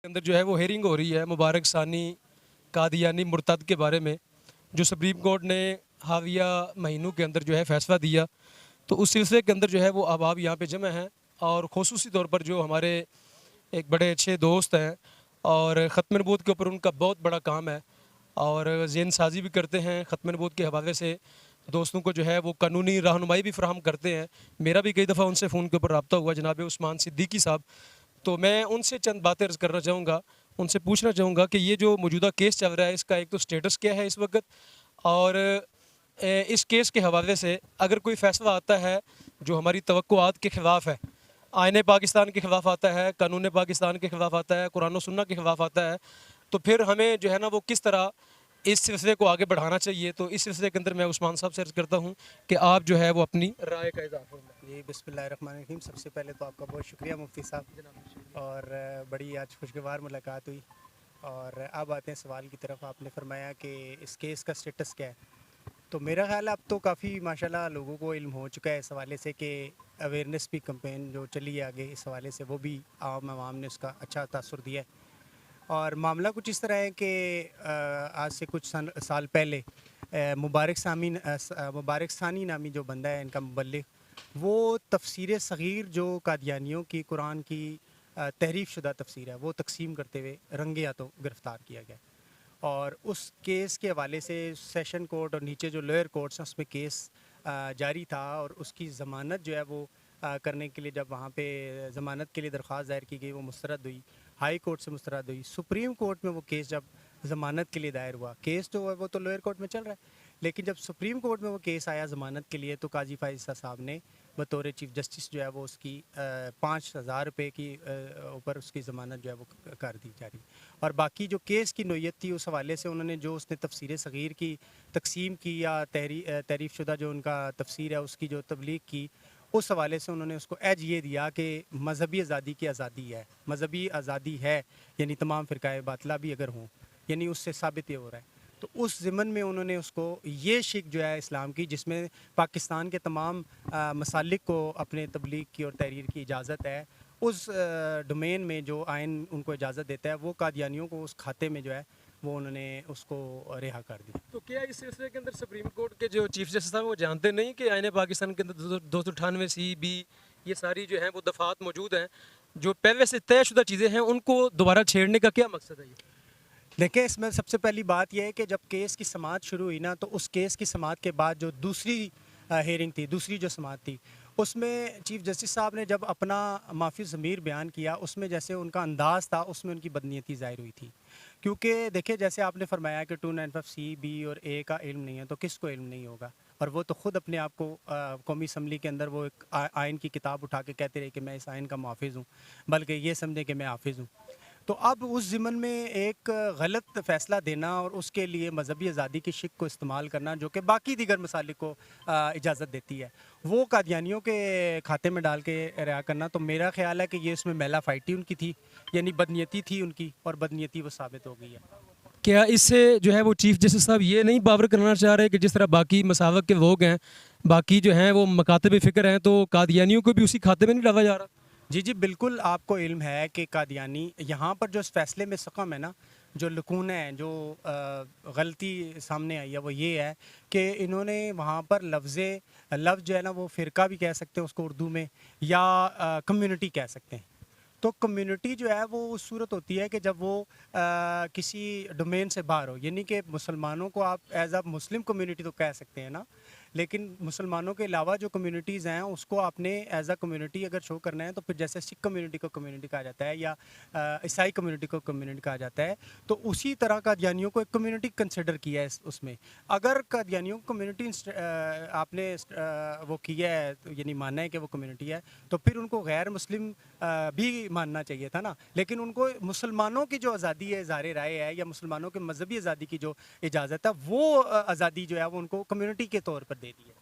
अंदर जो है वो हेयरिंग हो रही है मुबारक सानी कादियानी मुर्तद के बारे में, जो सुप्रीम कोर्ट ने हाविया महीनों के अंदर जो है फैसला दिया। तो उस सिलसिले के अंदर जो है वो अहबाब यहाँ पे जमा हैं, और ख़ुसूसी तौर पर जो हमारे एक बड़े अच्छे दोस्त हैं और ख़त्म नबूवत के ऊपर उनका बहुत बड़ा काम है और ज़हन साजी भी करते हैं ख़त्म नबूवत के हवाले से, दोस्तों को जो है वो कानूनी रहनुमाई भी फ़राहम करते हैं। मेरा भी कई दफ़ा उनसे फ़ोन के ऊपर रब्ता हुआ, जनाब उस्मान सिद्दीकी साहब। तो मैं उनसे चंद बातें अर्ज़ करना चाहूँगा, उनसे पूछना चाहूँगा कि ये जो मौजूदा केस चल रहा है इसका एक तो स्टेटस क्या है इस वक्त, और इस केस के हवाले से अगर कोई फ़ैसला आता है जो हमारी तवक्कुआत के ख़िलाफ़ है, आईने पाकिस्तान के ख़िलाफ़ आता है, कानून पाकिस्तान के ख़िलाफ़ आता है, कुरान और सुन्नत के ख़िलाफ़ आता है, तो फिर हमें जो है ना वो किस तरह इस सिलसिले को आगे बढ़ाना चाहिए। तो इस सिलसिले के अंदर मैं उस्मान साहब से अर्ज़ करता हूँ कि आप जो है वो अपनी राय का इज़हार फरमाएं। जी बिस्मिल्लाहिर्रहमानिर्रहीम। सबसे पहले तो आपका बहुत शुक्रिया मुफ्ती साहब, और बड़ी आज खुशगवार मुलाकात हुई। और अब आते हैं सवाल की तरफ। आपने फरमाया कि इस केस का स्टेटस क्या है, तो मेरा ख़्याल अब तो काफ़ी माशाल्लाह लोगों को इल्म हो चुका है इस हवाले से कि अवेयरनेस भी कैंपेन जो चली है आगे इस हवाले से, वो भी आवाम ने उसका अच्छा तासुर दिया है। और मामला कुछ इस तरह है कि आज से कुछ साल पहले मुबारक सानी नामी जो बंदा है इनका मुबल्लिग, वो तफसीर सग़ीर जो कादियानियों की कुरान की तहरीफ शुदा तफसीर है वो तकसीम करते हुए रंगे हाथों गिरफ़्तार किया गया। और उस केस के हवाले से सेशन कोर्ट और नीचे जो लोअर कोर्ट्स हैं उसमें केस जारी था, और उसकी ज़मानत जो है वो करने के लिए जब वहाँ पे ज़मानत के लिए दरख्वास्त दायर की गई वो मुस्तरद हुई, हाई कोर्ट से मुस्तरद हुई, सुप्रीम कोर्ट में वो केस जब ज़मानत के लिए दायर हुआ, केस जो है वो तो लोअर कोर्ट में चल रहा है, लेकिन जब सुप्रीम कोर्ट में वो केस आया ज़मानत के लिए तो काजी फ़ाइज़ साहब ने बतौर चीफ जस्टिस जो है वो उसकी 5,000 रुपये की ऊपर उसकी ज़मानत जो है वो कर दी जारी। और बाकी जो केस की नोयत थी उस हवाले से उन्होंने जो उसने तफसीर सग़ीर की तकसीम की या तहरीफ शुदा जो उनका तफसीर है उसकी जो तबलीग की, उस हवाले से उन्होंने उसको एज ये दिया कि मजहबी आज़ादी की आज़ादी है, मजहबी आज़ादी है, यानी तमाम फ़िरक़ाए बातिला भी अगर हों, यानी उससे साबित ये हो रहा है। तो उस ज़िमन में उन्होंने उसको ये शिक जो है इस्लाम की, जिसमें पाकिस्तान के तमाम मसालिक को अपने तबलीग की और तहरीर की इजाज़त है, उस डोमेन में जो आइन उनको इजाज़त देता है, वो कादियानियों को उस खाते में जो है वो उन्होंने उसको रिहा कर दिया। तो क्या इस सिलसिले के अंदर सुप्रीम कोर्ट के जो चीफ जस्टिस साहब वो जानते नहीं कि आईने पाकिस्तान के अंदर 298C ये सारी जो हैं वो दफ़ात मौजूद हैं, जो पहले से तयशुदा चीज़ें हैं उनको दोबारा छेड़ने का क्या मकसद है? ये देखिए, इसमें सबसे पहली बात यह है कि जब केस की समाअत शुरू हुई ना, तो उस केस की समाअत के बाद जो दूसरी हेयरिंग थी, दूसरी जो समाअत थी, उसमें चीफ जस्टिस साहब ने जब अपना माफ़ी ज़मीर बयान किया, उसमें जैसे उनका अंदाज़ था उसमें उनकी बदनीयती ज़ाहिर हुई थी। क्योंकि देखिए, जैसे आपने फरमाया कि 295C और ए का इल्म नहीं है, तो किसको इल्म नहीं होगा? और वो तो ख़ुद अपने आप को कौमी असम्बली के अंदर वो एक आइन की किताब उठा के कहते रहे कि मैं इस आइन का मुहाफ़िज़ हूँ, बल्कि ये समझें कि मैं हाफ़िज़ हूँ। तो अब उस ज़िमन में एक गलत फ़ैसला देना और उसके लिए मजहबी आज़ादी की शिक को इस्तेमाल करना, जो कि बाकी दीगर मसालिक को इजाज़त देती है, वो कादियानियों के खाते में डाल के रिहा करना, तो मेरा ख़्याल है कि ये उसमें मैला फ़ाइटी उनकी थी, यानी बदनीयती थी उनकी, और बदनीयती वो साबित हो गई है। क्या इससे जो है वो चीफ जस्टिस साहब ये नहीं बावर करना चाह रहे कि जिस तरह बाकी मसावक के लोग हैं, बाकी जो हैं वो मकातब फ़िक्र हैं, तो कादियानियों को भी उसी खाते में नहीं डाला जा रहा? जी जी बिल्कुल, आपको इल्म है कि कादियानी यहाँ पर जो इस फ़ैसले में सकम है ना, जो लकून है, जो गलती सामने आई है, वो ये है कि इन्होंने वहाँ पर लफ्ज़ जो है ना वो फ़िरका भी कह सकते हैं उसको उर्दू में, या कम्युनिटी कह सकते हैं। तो कम्युनिटी जो है वो उस सूरत होती है कि जब वो किसी डोमेन से बाहर हो, यानी कि मुसलमानों को आप एज अ मुस्लिम कम्युनिटी तो कह सकते हैं ना, लेकिन मुसलमानों के अलावा जो कम्युनिटीज़ हैं उसको आपने एज अ कम्युनिटी अगर शो करना है, तो फिर जैसे सिख कम्युनिटी को कम्युनिटी कहा जाता है या ईसाई कम्युनिटी को कम्युनिटी कहा जाता है, तो उसी तरह कादियानियों को एक कम्युनिटी कंसिडर किया है उसमें। अगर कादियानियों को कम्युनिटी आपने वो किया है, यानी माना है कि वो कम्युनिटी है, तो फिर उनको गैर मुस्लिम भी मानना चाहिए था ना। लेकिन उनको मुसलमानों की जो आज़ादी है, इज़हार राय है, या मुसलमानों के मजहबी आज़ादी की जो इजाज़त है, वो आज़ादी जो है वो उनको कम्युनिटी के तौर पर दे दी है।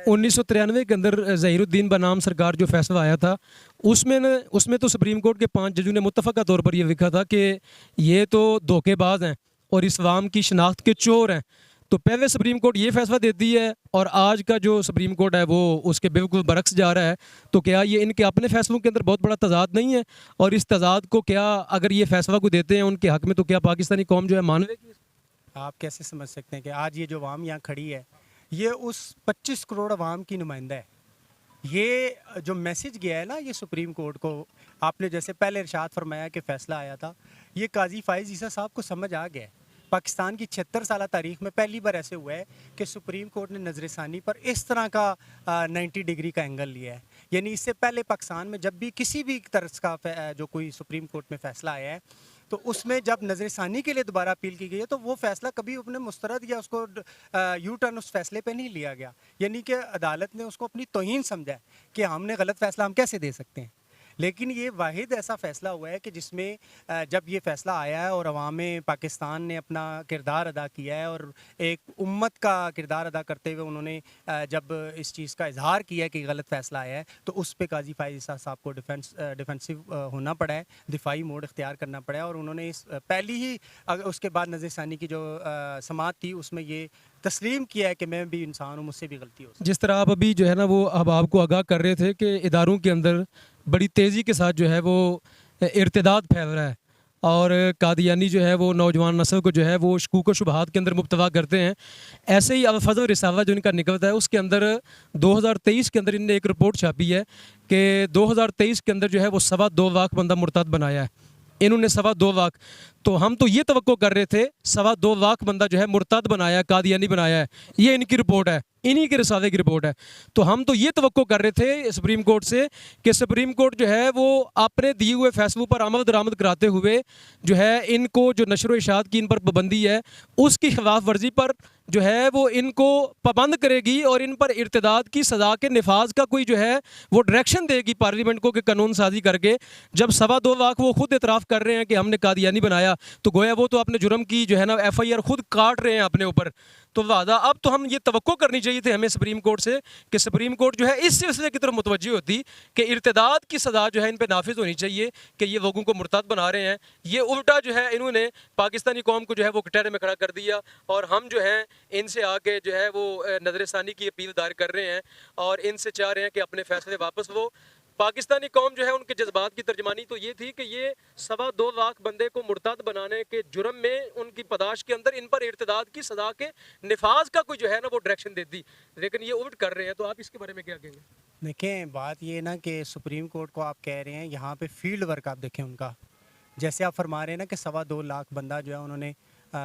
1993 के अंदर ज़हीरुद्दीन बनाम सरकार जो फैसला आया था, उसमें तो सुप्रीम कोर्ट के 5 जजों ने मुत्तफ़क़ा तौर पर यह लिखा था कि ये तो धोखेबाज हैं और इस्लाम की शनाख्त के चोर हैं। तो पहले सुप्रीम कोर्ट ये फैसला देती है और आज का जो सुप्रीम कोर्ट है वो उसके बिल्कुल बरक्स जा रहा है। तो क्या ये इनके अपने फैसलों के अंदर बहुत बड़ा तजाद नहीं है? और इस तजाद को क्या अगर ये फैसला को देते हैं उनके हक में, तो क्या पाकिस्तानी कौम जो है मानवेगी? आप कैसे समझ सकते हैं कि आज ये जो अवाम यहाँ खड़ी है ये उस 25 करोड़ अवाम की नुमाइंदा है। ये जो मैसेज गया है ना ये सुप्रीम कोर्ट को, आपने जैसे पहले इरशाद फरमाया कि फ़ैसला आया था, ये काजी फाइज ईसा साहब को समझ आ गया है। पाकिस्तान की 76 साल तारीख में पहली बार ऐसे हुआ है कि सुप्रीम कोर्ट ने नजरसानी पर इस तरह का 90 डिग्री का एंगल लिया है। यानी इससे पहले पाकिस्तान में जब भी किसी भी तरह का जो कोई सुप्रीम कोर्ट में फ़ैसला आया है तो उसमें जब नजरसानी के लिए दोबारा अपील की गई है तो वो फैसला कभी अपने मुस्तरद या उसको यू टर्न उस फैसले पे नहीं लिया गया। यानी कि अदालत ने उसको अपनी तौहीन समझा है कि हमने गलत फैसला हम कैसे दे सकते हैं। लेकिन ये वाहिद ऐसा फ़ैसला हुआ है कि जिसमें जब ये फ़ैसला आया है और अवाम पाकिस्तान ने अपना किरदार अदा किया है और एक उम्मत का किरदार अदा करते हुए उन्होंने जब इस चीज़ का इजहार किया है कि गलत फ़ैसला आया है तो उस पर काजी फाइज ईसा साहब को डिफेंसिव होना पड़ा है, दिफाई मोड इख्तियार करना पड़ा है। और उन्होंने इस पहली ही उसके बाद नज़रसानी की जो समात थी उसमें ये तस्लीम किया है कि मैं भी इंसान हूँ, मुझसे भी गलती हो सकती है। जिस तरह आप अभी जो है ना वो अब आपको आगाह कर रहे थे कि इदारों के अंदर बड़ी तेज़ी के साथ जो है वो इर्तिदाद फैल रहा है और कादियानी जो है वो नौजवान नस्ल को जो है वो शकूक व शुबहात के अंदर मुब्तला करते हैं। ऐसे ही अल-फज़ल रिसाला जो इनका निकलता है उसके अंदर 2023 के अंदर इनने एक रिपोर्ट छापी है कि 2023 के अंदर जो है वो 2.25 लाख बंदा मुर्तद बनाया है इन्होंने। 2.25 लाख, तो हम तो ये तवक्को कर रहे थे 2.25 लाख बंदा जो है मुर्तद बनाया है, कादियानी बनाया है। ये इनकी रिपोर्ट है, इन्हीं के रिसाले की रिपोर्ट है। तो हम तो ये तवक्को कर रहे थे सुप्रीम कोर्ट से कि सुप्रीम कोर्ट जो है वो अपने दिए हुए फैसलों पर अमल दरामद कराते हुए जो है इनको जो नशर व इशात की इन पर पाबंदी है उसकी खिलाफ वर्जी पर जो है वो इनको पाबंद करेगी और इन पर इर्तिदाद की सज़ा के नफाज का कोई जो है वो डायरेक्शन देगी पार्लियामेंट को कि कानून साजी करके। जब 2.25 लाख वो खुद इतराफ़ कर रहे हैं कि हमने कादियानी बनाया तो गोया वो तो अपने जुर्म की जो है ना FIR खुद काट रहे हैं अपने ऊपर। तो लिहाजा अब तो हम ये तवक्को करनी चाहिए थी हमें सुप्रीम कोर्ट से कि सुप्रीम कोर्ट जो है इस सिलसिले की तरफ मुतवज्जो होती कि इर्तिदाद की सज़ा जो है इन पर नाफिज होनी चाहिए कि ये लोगों को मुर्तद बना रहे हैं। ये उल्टा जो है इन्होंने पाकिस्तानी कौम को जो है वो कटहरे में खड़ा कर दिया और हम जो है इनसे आके जो है वो नजरसानी की अपील दायर कर रहे हैं और इनसे चाह रहे हैं कि अपने फैसले वापस लो। पाकिस्तानी कौम जो है उनके जज्बात की तर्जमानी तो ये थी कि ये 2.25 लाख बंदे को मुर्तद बनाने के जुर्म में उनकी पदाश के अंदर इन पर इर्तिदाद की सज़ा के नफाज का कोई जो है ना वो डायरेक्शन दे दी, लेकिन ये उल्ट कर रहे हैं। तो आप इसके बारे में क्या कहेंगे? देखें बात ये ना कि सुप्रीम कोर्ट को आप कह रहे हैं यहाँ पे फील्ड वर्क आप देखें उनका, जैसे आप फरमा रहे हैं ना कि 2.25 लाख बंदा जो है उन्होंने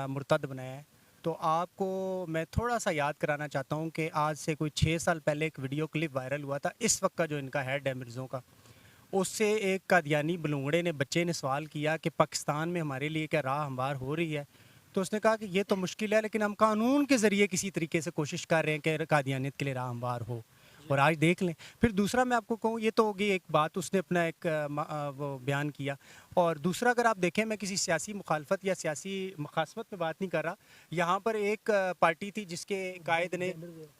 मुर्तद बनाया है। तो आपको मैं थोड़ा सा याद कराना चाहता हूँ कि आज से कोई 6 साल पहले एक वीडियो क्लिप वायरल हुआ था इस वक्त का जो इनका हेड है मिर्ज़ों का, उससे एक कादियानी बलूंगड़े ने बच्चे ने सवाल किया कि पाकिस्तान में हमारे लिए क्या राह हमवार हो रही है। तो उसने कहा कि ये तो मुश्किल है लेकिन हम कानून के ज़रिए किसी तरीके से कोशिश कर रहे हैं कि कादियानियत के लिए राह हमवार हो। और आज देख लें। फिर दूसरा मैं आपको कहूँ, ये तो होगी एक बात, उसने अपना एक वो बयान किया। और दूसरा अगर आप देखें, मैं किसी सियासी मुखालफत या सियासी मुखासमत में बात नहीं कर रहा। यहाँ पर एक पार्टी थी जिसके कायद ने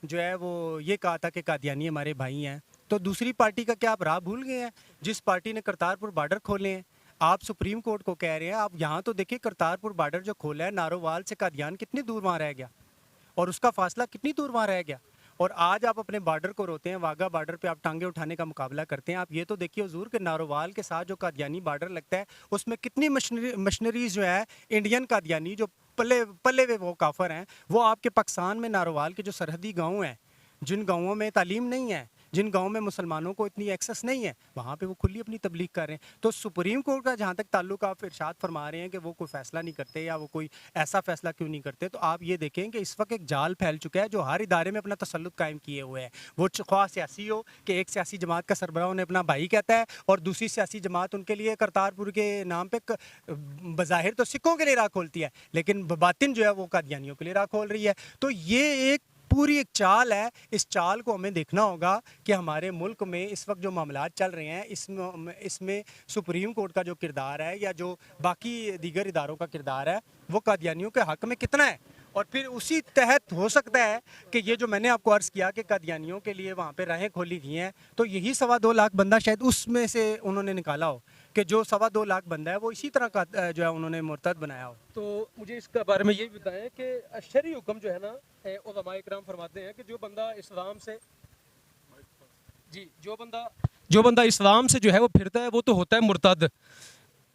जो है वो ये कहा था कि कादियानी हमारे भाई हैं। तो दूसरी पार्टी का क्या आप राह भूल गए हैं जिस पार्टी ने करतारपुर बॉर्डर खोले हैं? आप सुप्रीम कोर्ट को कह रहे हैं, आप यहाँ तो देखिए करतारपुर बॉर्डर जो खोला है, नारोवाल से कादियान कितनी दूर वहाँ रह गया और उसका फासला कितनी दूर वहाँ रह गया। और आज आप अपने बॉर्डर को रोते हैं, वाघा बॉर्डर पे आप टांगे उठाने का मुकाबला करते हैं। आप ये तो देखिए हुजूर के नारोवाल के साथ जो कादियानी बॉर्डर लगता है उसमें कितनी मशीनरीज जो है इंडियन कादियानी जो पले पले हुए वो काफर हैं, वो आपके पाकिस्तान में नारोवाल के जो सरहदी गाँव हैं, जिन गाँवों में तालीम नहीं है, जिन गाँव में मुसलमानों को इतनी एक्सेस नहीं है, वहाँ पे वो खुली अपनी तबलीग कर रहे हैं। तो सुप्रीम कोर्ट का जहाँ तक ताल्लुक, आप इरशाद फरमा रहे हैं कि वो कोई फ़ैसला नहीं करते या वो कोई ऐसा फ़ैसला क्यों नहीं करते, तो आप ये देखें कि इस वक्त एक जाल फैल चुका है जो हर इदारे में अपना तसल्लुत कायम किए हुए है। वो ख्वाह सियासी हो कि एक सियासी जमात का सरबराह उन्हें अपना भाई कहता है और दूसरी सियासी जमात उनके लिए करतारपुर के नाम पर बज़ाहिर तो सिखों के लिए राह खोलती है, लेकिन बातिन जो है वो कादियानियों के लिए राह खोल रही है। तो ये एक पूरी एक चाल है। इस चाल को हमें देखना होगा कि हमारे मुल्क में इस वक्त जो मामलात चल रहे हैं इसमें सुप्रीम कोर्ट का जो किरदार है या जो बाकी दीगर इदारों का किरदार है वो कादियानियों के हक़ में कितना है। और फिर उसी तहत हो सकता है कि ये जो मैंने आपको अर्ज़ किया कि कादियानियों के लिए वहाँ पे राहें खोली गई हैं, तो यही 2.25 लाख बंदा शायद उसमें से उन्होंने निकाला हो। कि जो 2.25 लाख बंदा है वो इसी तरह का जो है उन्होंने मुर्तद बनाया हो। तो मुझे इसके बारे में ये भी बताएं कि शरई हुक्म जो है ना, उलमा इकराम फरमाते हैं कि जो बंदा इस्लाम से जी जो बंदा इस्लाम से जो है वो फिरता है वो तो होता है मुर्तद।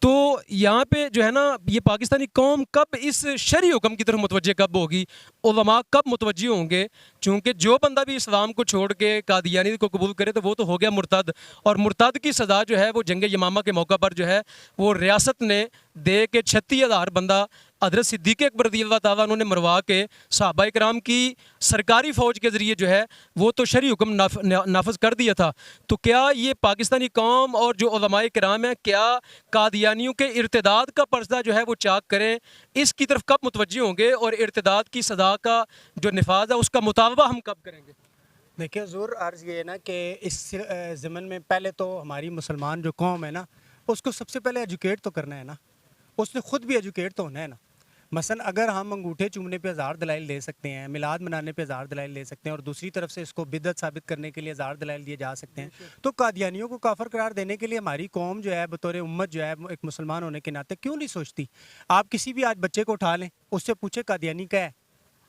तो यहाँ पे जो है ना, ये पाकिस्तानी कौम कब इस शरई हुक्म की तरफ मुतवज्जे कब होगी, उलमा कब मुतवज्जे होंगे? चूँकि जो बंदा भी इस्लाम को छोड़ के कादियानी को कबूल करे तो वो तो हो गया मुर्तद, और मुर्तद की सज़ा जो है वो जंग यमामा के मौका पर जो है वो रियासत ने दे के 36,000 बंदा हज़रत सिद्दीक़ अकबर रज़ियल्लाहु ताला उन्होंने मरवा के सहाबा इकराम की सरकारी फ़ौज के ज़रिए जो है वो तो शरई हुक्म नाफज कर दिया था। तो क्या ये पाकिस्तानी कौम और जो उलमा इकराम है, क्या कादियानियों के इर्तिदाद का पर्दा जो है वो चाक करें, इसकी तरफ कब मुतवज्जे होंगे, और इर्तिदाद की सज़ा का जो नफाज है उसका मुतालबा हम कब करेंगे? देखिए ज़रूर अर्ज़ ये है ना कि इस ज़मन में पहले तो हमारी मुसलमान जो कौम है ना, उसको सबसे पहले एजुकेट तो करना है ना, उसने ख़ुद भी एजुकेट तो होना है ना। मसलन अगर हम अंगूठे चूमने पे हज़ार दलाइल दे सकते हैं, मिलाद मनाने पे हज़ार दलाइल दे सकते हैं, और दूसरी तरफ से इसको बिदअत साबित करने के लिए हज़ार दलाइल दिए जा सकते हैं, तो कादियानियों को काफर करार देने के लिए हमारी कौम जो है बतौर उम्मत जो है एक मुसलमान होने के नाते क्यों नहीं सोचती? आप किसी भी आज बच्चे को उठा लें, उससे पूछे कादियानी क्या है,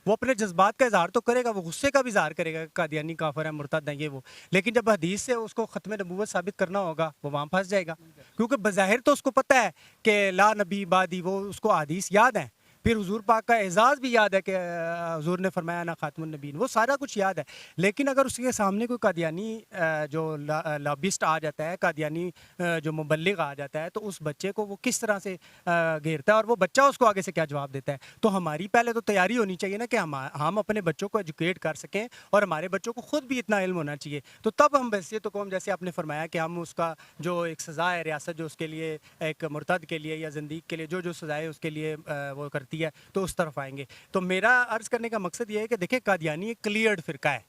वो अपने जज्बात का इजहार तो करेगा, वो गुस्से का भी इजहार करेगा कि कादियानी काफर है, मुर्तद है, ये वो। लेकिन जब हदीस से उसको ख़त्म नबूवत साबित करना होगा, वो वहाँ फंस जाएगा, क्योंकि बज़ाहिर तो उसको पता है कि ला नबी बादी, वो उसको हदीस याद है, फिर हुजूर पाक का एजाज़ भी याद है कि हुजूर ने फरमाया ना खातमुन नबीन, वो सारा कुछ याद है। लेकिन अगर उसके सामने कोई कादियानी जो लॉबिस्ट आ जाता है, कादियानी जो मुबल्लिग आ जाता है, तो उस बच्चे को वो किस तरह से घेरता है और वो बच्चा उसको आगे से क्या जवाब देता है। तो हमारी पहले तो तैयारी होनी चाहिए ना कि हम अपने बच्चों को एजुकेट कर सकें, और हमारे बच्चों को ख़ुद भी इतना इल्म होना चाहिए। तो तब हम वैसे तो कौम, जैसे आपने फरमाया कि हम उसका जो एक सज़ा है रियासत जो उसके लिए एक मुर्तद के लिए या ज़िंदगी के लिए जो जो सज़ा है उसके लिए वो करती है, तो उस तरफ आएंगे। तो मेरा अर्ज़ करने का मकसद ये है कि देखिए कादियानी एक क्लियर्ड फ़िरका है,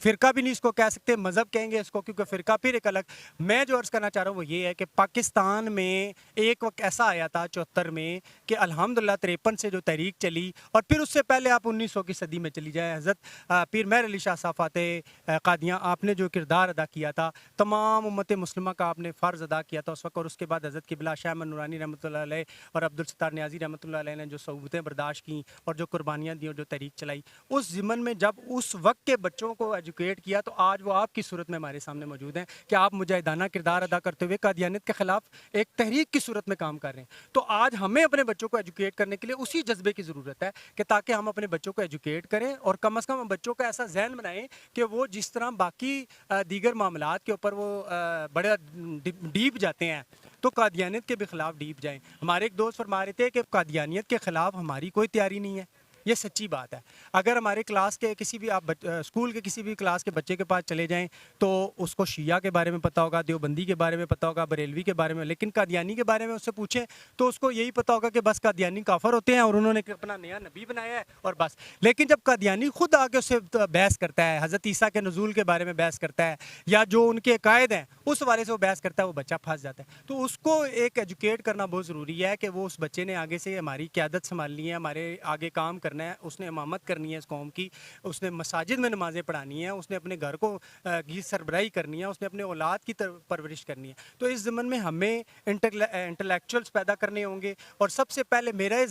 फ़िरका भी नहीं इसको कह सकते, मज़हब कहेंगे इसको, क्योंकि फ़िरका फिर एक अलग। मैं जो अर्ज़ करना चाह रहा हूँ वो ये है कि पाकिस्तान में एक वक्त ऐसा आया था 74 में कि अल्हम्दुलिल्लाह 53 से जो तहरीक चली, और फिर उससे पहले आप 1900 की सदी में चली जाए, हज़रत पीर मेहर अली शाह साहब फ़ातेह कादियाँ, आपने जो किरदार अदा किया था, तमाम उम्मत मुस्लिमा का आपने फ़र्ज़ अदा किया था उस वक्त। और उसके बाद हज़रत क़िबला शाह अहमद नूरानी रहमतुल्लाह अलैह और अब्दुल सत्तार नियाज़ी रहमतुल्लाह अलैह ने जो सऊबतें बर्दाश्त की और जो कुर्बानियाँ दी और जो तहरीक चलाई, उस ज़िमन में जब उस वक्त के बच्चों को एजुकेट किया, तो आज वो आपकी सूरत में हमारे सामने मौजूद हैं कि आप मुजाहिदाना किरदार अदा करते हुए कादियानियत के ख़िलाफ़ एक तहरीक की सूरत में काम कर रहे हैं। तो आज हमें अपने बच्चों को एजुकेट करने के लिए उसी जज्बे की ज़रूरत है कि ताकि हम अपने बच्चों को एजुकेट करें, और कम अज़ कम हम बच्चों का ऐसा जहन बनाएं कि वो जिस तरह बाकी दीगर मामलात के ऊपर वो बड़ा डीप जाते हैं, तो कादियानियत के भी ख़िलाफ़ डीप जाएँ। हमारे एक दोस्त फरमा रहे थे कि कादियानियत के ख़िलाफ़ हमारी कोई तैयारी नहीं है। ये सच्ची बात है। अगर हमारे क्लास के किसी भी आप स्कूल के किसी भी क्लास के बच्चे के पास चले जाएं, तो उसको शिया के बारे में पता होगा, देवबंदी के बारे में पता होगा, बरेलवी के बारे में, लेकिन कादियानी के बारे में उससे पूछें तो उसको यही पता होगा कि बस कादियानी काफर होते हैं और उन्होंने अपना नया नबी बनाया है और बस। लेकिन जब कादियानी खुद आके उससे बहस करता है, हज़रत ईसा के नज़ूल के बारे में बहस करता है, या जो उनके कायद हैं उस वाले से वो बहस करता है, वो बच्चा फंस जाता है। तो उसको एक एजुकेट करना बहुत ज़रूरी है कि वो उस बच्चे ने आगे से हमारी क़यादत संभालनी है, हमारे आगे काम करना है, उसने इमामत करनी है इस कौम की, उसने मसाजिद में नमाज़ें पढ़ानी है, उसने अपने घर को की सरबराही करनी है, उसने अपने औलाद की परवरिश करनी है। तो इस ज़मन में हमें इंटेलेक्चुअल्स पैदा करने होंगे, और सबसे पहले मेरे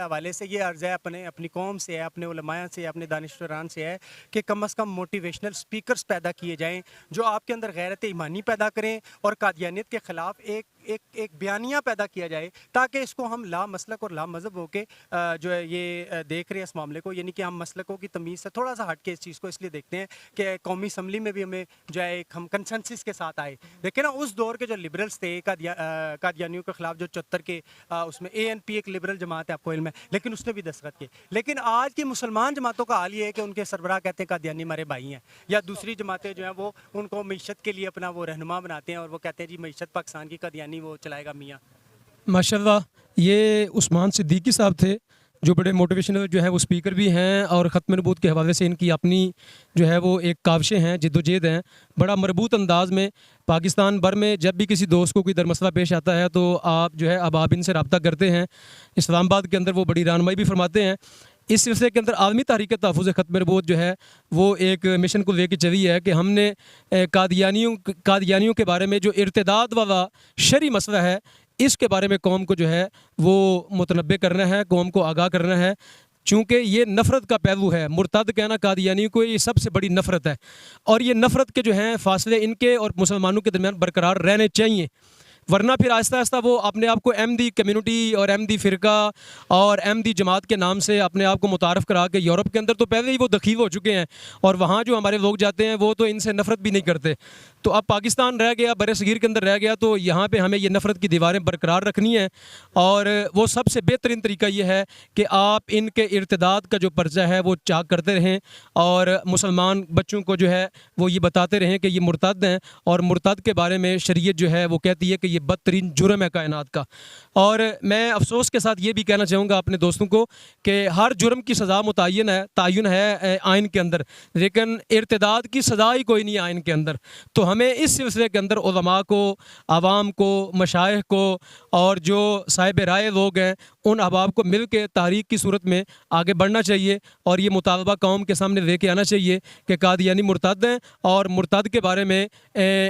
हवाले से ये अर्ज़ है, अपनी कौम से है, अपने उलमाया से, अपने दानिशवरान से है कि कम अज़ कम मोटिवेशनल स्पीकर्स पैदा किए जाएँ जो आपके अंदर गैरत ईमानी पैदा करें, और कादियानियत के ख़िलाफ़ एक बयानिया पैदा किया जाए, ताकि इसको हम ला मसलक और ला मज़हब होके जो है ये देख रहे हैं इस मामले को, यानी कि हम मसलकों की तमीज़ से थोड़ा सा हट के इस चीज़ को इसलिए देखते हैं कि कौमी असम्बली में भी हमें जो है एक हम कंसेंसस के साथ आए। देखिए ना, उस दौर के जो लिबरल्स थे कादियानियों के ख़िलाफ़, जो 74 के उसमें ANP एक लिबरल जमात है, आपको इल्म है, लेकिन उसने भी दस्तखत किए। लेकिन आज की मुसलमान जमातों का हाल ये है कि उनके सरबराह कहते हैं कादियानी हमारे भाई हैं, या दूसरी जमातें जो हैं वो उनको मईशत के लिए अपना वो रहनुमा बनाते हैं, और वो कहते हैं जी मईशत पाकिस्तान की कादियानी वो चलाएगा मियाँ। माशाल्लाह, ये उस्मान सिद्दीकी साहब थे जो बड़े मोटिवेशनल जो है वो स्पीकर भी हैं, और ख़त्म नबूवत के हवाले से इनकी अपनी जो है वो एक काविशें हैं, जिद्दोजहद हैं। बड़ा मरबूत अंदाज में पाकिस्तान भर में जब भी किसी दोस्त को कोई दर मसला पेश आता है तो आप जो है अब आप इनसे रब्ता करते हैं। इस्लामाबाद के अंदर वो बड़ी रहनुमाई भी फरमाते हैं। इस सिलसिले के अंदर आलमी तहरीक तहफ़्फ़ुज़ ख़त्म नबूवत जो है वो एक मिशन को लेकर चली है कि हमने कादियानियों के बारे में जो इर्तिदाद वाला शरई मसला है, इसके बारे में कौम को जो है वो मुतनब्बे करना है, कौम को आगाह करना है। चूँकि ये नफ़रत का पहलू है, मुर्तद कहना कादियानी को ये सबसे बड़ी नफ़रत है, और ये नफ़रत के जो हैं फ़ासले इनके और मुसलमानों के दरमियान बरकरार रहने चाहिए, वरना फिर आहिस्ता आहिस्ता वो अपने आप को अहमदी कम्युनिटी और अहमदी फ़िरका और अहमदी जमात के नाम से अपने आप को मुतारफ़ करा के यूरोप के अंदर तो पहले ही वो दखील हो चुके हैं, और वहाँ जो हमारे लोग जाते हैं वो तो इनसे नफ़रत भी नहीं करते। तो अब पाकिस्तान रह गया, बरसगीर के अंदर रह गया, तो यहाँ पे हमें ये नफ़रत की दीवारें बरकरार रखनी है, और वो सबसे बेहतरीन तरीका ये है कि आप इनके इर्तिदाद का जो पर्चा है वो चाक करते रहें, और मुसलमान बच्चों को जो है वो ये बताते रहें कि ये मुर्तद हैं, और मुर्तद के बारे में शरीयत जो है वो कहती है कि ये बदतरीन जुर्म है कायनात का। और मैं अफसोस के साथ ये भी कहना चाहूँगा अपने दोस्तों को कि हर जुर्म की सज़ा तयन है आइन के अंदर, लेकिन इर्तिदाद की सज़ा ही कोई नहीं है आइन के अंदर। तो हमें इस सिलसिले के अंदर उलमा को, आवाम को, मशाइख को और जो साहिब राय लोग हैं उन अहबाब को मिल के तहरीक की सूरत में आगे बढ़ना चाहिए, और ये मुतालबा कौम के सामने लेके आना चाहिए कि कादियानी मुर्तद हैं, और मुर्तद के बारे में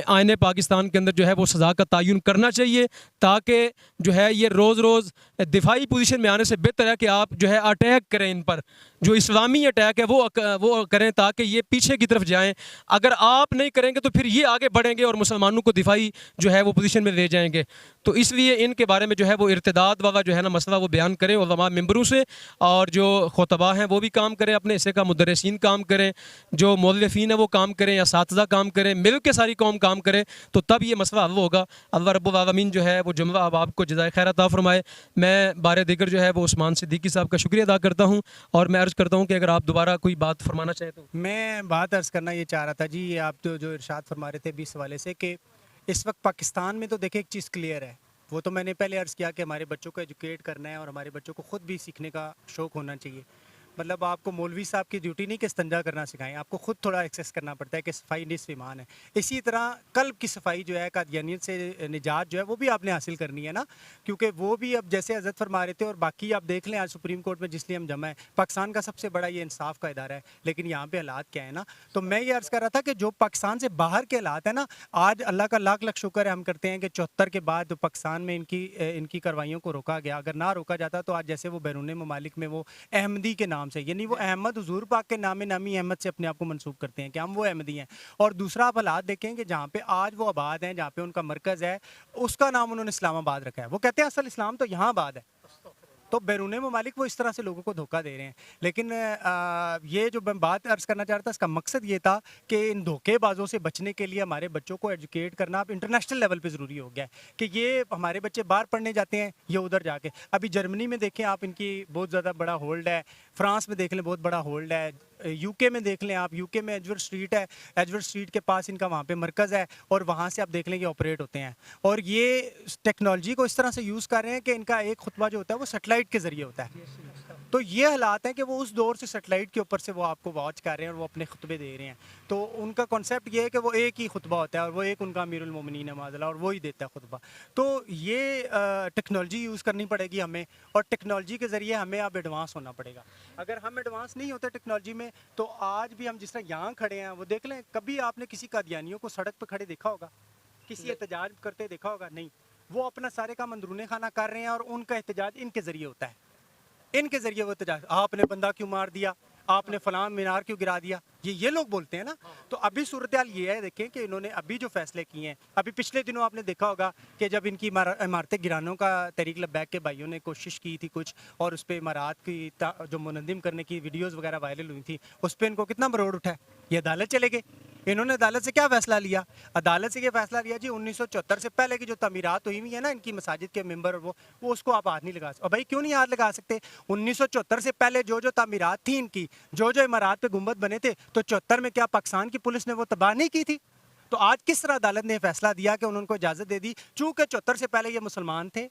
आइन पाकिस्तान के अंदर जो है वो सज़ा का तयन करना चाहिए, ताकि जो है ये रोज़ रोज़ दिफाई पोजीशन में आने से बेहतर है कि आप जो है अटैक करें इन पर, जो इस्लामी अटैक है वो करें, ताकि ये पीछे की तरफ जाएं। अगर आप नहीं करेंगे तो फिर ये आगे बढ़ेंगे और मुसलमानों को दिफाई जो है वो पोजीशन में ले जाएंगे। तो इसलिए इनके बारे में जो है वो इर्तिदाद वाला जो है ना मसला वो बयान करें उलमा मेंबरों से, और जो खुतबा हैं वो भी काम करें, अपने हिस्से का मुदर्रिसीन काम करें, जो मौलवीन है वो काम करें, या साथज़ा काम करें, मिल के सारी कौम काम करे, तो तब ये मसला हल होगा। अल्लाह रब्बुल आलमीन जो है वो जुमला अहबाब को जज़ाए खैर अता फरमाए। मैं बारे दिगर जो है वो उस्मान सिद्दीकी साहब का शुक्रिया अदा करता हूँ, और मैं अर्ज़ करता हूँ कि अगर आप दोबारा कोई बात फरमाना चाहें तो। मैं बात अर्ज़ करना ये चाह रहा था जी, ये आप जो इरशाद फरमा रहे थे भी इस हवाले से कि इस वक्त पाकिस्तान में तो देखिए एक चीज़ क्लियर है, वो तो मैंने पहले अर्ज़ किया कि हमारे बच्चों को एजुकेट करना है और हमारे बच्चों को ख़ुद भी सीखने का शौक़ होना चाहिए। मतलब आपको मौलवी साहब की ड्यूटी नहीं कि इस्तंजा करना सिखाएं, आपको खुद थोड़ा एक्सेस करना पड़ता है कि सफाई निस्फ़ ईमान है। इसी तरह कल्ब की सफाई जो है, कादियानियत से निजात जो है वो भी आपने हासिल करनी है ना, क्योंकि वो भी अब जैसे हज़रत फरमा रहे थे, और बाकी आप देख लें आज सुप्रीम कोर्ट में जिसलिए हम जमा है, पाकिस्तान का सबसे बड़ा ये इंसाफ का इदारा है, लेकिन यहाँ पे हालात क्या है ना। तो मैं ये अर्ज़ कर रहा था कि जो पाकिस्तान से बाहर के हालात है ना, आज अल्लाह का लाख लाख शुक्र है, हम करते हैं कि 74 के बाद जो पाकिस्तान में इनकी कार्रवाइयों को रोका गया, अगर ना रोका जाता तो आज जैसे वो बैरून ममालिक में वो अहमदी के नाम से, यानी वो अहमद हुजूर पाक के नाम नामी अहमद से अपने आप को मंसूब करते हैं कि हम वो अहमदी हैं। और दूसरा आप हालात देखें कि जहाँ पे आज वो आबाद हैं, जहाँ पे उनका मरकज़ है, उसका नाम उन्होंने इस्लामाबाद रखा है। वो कहते हैं असल इस्लाम तो यहाँ आबाद है। तो बैरून ममालिक वो इस तरह से लोगों को धोखा दे रहे हैं। लेकिन ये जो मैं बात अर्ज़ करना चाह रहा था, इसका मकसद ये था कि इन धोखेबाजों से बचने के लिए हमारे बच्चों को एजुकेट करना अब इंटरनेशनल लेवल पे ज़रूरी हो गया है कि ये हमारे बच्चे बाहर पढ़ने जाते हैं, ये उधर जाके अभी जर्मनी में देखें आप, इनकी बहुत ज़्यादा बड़ा होल्ड है, फ्रांस में देख लें बहुत बड़ा होल्ड है, यूके में देख लें आप, यूके में एजवर्ड स्ट्रीट है, एजवर्ड स्ट्रीट के पास इनका वहाँ पे मरकज़ है, और वहाँ से आप देख लें कि ऑपरेट होते हैं। और ये टेक्नोलॉजी को इस तरह से यूज़ कर रहे हैं कि इनका एक खुतबा जो होता है वो सेटेलाइट के ज़रिए होता है। तो ये हालात हैं कि वो उस दौर से सेटेलाइट के ऊपर से वो आपको वॉच कर रहे हैं और वो अपने खुतबे दे रहे हैं। तो उनका कॉन्सेप्ट ये है कि वो एक ही खुतबा होता है और वो एक उनका अमीरुल मोमिनीन है माज़अल्लाह, और वो ही देता है खुतबा। तो ये टेक्नोलॉजी यूज़ करनी पड़ेगी हमें, और टेक्नोलॉजी के ज़रिए हमें अब एडवांस होना पड़ेगा। अगर हम एडवांस नहीं होते टेक्नोलॉजी में, तो आज भी हम जिस तरह यहाँ खड़े हैं, वो देख लें, कभी आपने किसी कादियानियों को सड़क पर खड़े देखा होगा, किसी एहतजाज करते देखा होगा? नहीं। वो अपना सारे काम अंदरूनी खाना कर रहे हैं, और उनका एहतजाज इनके ज़रिए होता है। इनके ज़रिए वो एहतजाज, आपने बंदा क्यों मार दिया, आपने फलां मीनार क्यों गिरा दिया, ये लोग बोलते हैं ना। तो अभी सूरत हाल ये है, देखें कि इन्होंने अभी जो फैसले किए हैं, अभी पिछले दिनों आपने देखा होगा कि जब इनकी इमारतें गिरानों का तहरीक लब्बैक के भाइयों ने कोशिश की थी कुछ, और उस पर इमारत की जो मुनज़्ज़िम करने की वीडियोज़ वगैरह वायरल हुई थी, उस पर इनको कितना मरोड़ उठा है। ये अदालत चले गए। इन्होंने अदालत से क्या फ़ैसला लिया? अदालत से ये फ़ैसला लिया जी 1974 से पहले की जो तमीरात हुई हुई है ना इनकी मसाजिद के मेंबर, और वो उसको आप हाथ नहीं लगा सकते। और भाई क्यों नहीं हाथ लगा सकते? 1974 से पहले जो तमीरात थी इनकी, जो इमारत पे गुंबद बने थे, तो 74 में क्या पाकिस्तान की पुलिस ने वो तबाह नहीं की थी? तो आज किस तरह अदालत ने फैसला दिया कि उनको इजाज़त दे दी, चूँकि 74 से पहले ये मुसलमान थे,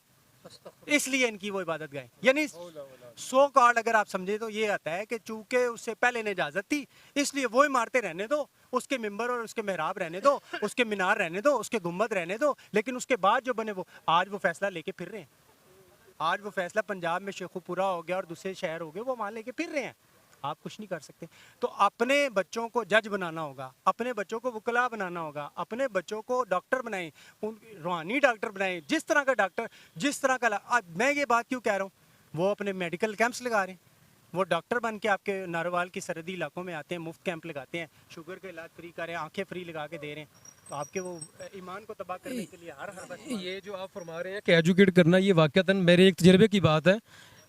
इसलिए इनकी वो इबादत गाय। यानी सो कार्ड अगर आप समझे तो ये आता है कि चूंकि उससे पहले ने इजाजत थी, इसलिए वो इमारतें रहने दो, उसके मिंबर और उसके मेहराब रहने दो, उसके मीनार रहने दो, उसके गुम्बद रहने दो, लेकिन उसके बाद जो बने वो आज वो फैसला लेके फिर रहे हैं। आज वो फैसला पंजाब में शेखुपुरा हो गया और दूसरे शहर हो गए, वो वहाँ लेके फिर रहे हैं, आप कुछ नहीं कर सकते। तो अपने बच्चों को जज बनाना होगा, अपने बच्चों को वकला बनाना होगा, अपने बच्चों को डॉक्टर बनाएं, उन रूहानी डॉक्टर बनाएं, जिस तरह का डॉक्टर, जिस तरह का मैं ये बात क्यों कह रहा हूँ, वो अपने मेडिकल कैंप्स लगा रहे हैं, वो डॉक्टर बन के आपके नारोवाल की सरहदी इलाकों में आते हैं, मुफ्त कैंप लगाते हैं, शुगर का इलाज फ्री कर रहे हैं, आंखें फ्री लगा के दे रहे हैं। तो आपके वो ईमान को तबाह करने के लिए हर बात। ये जो आप फरमा रहे हैं कि एजुकेट करना, ये वाक़तन मेरे एक तजर्बे की बात है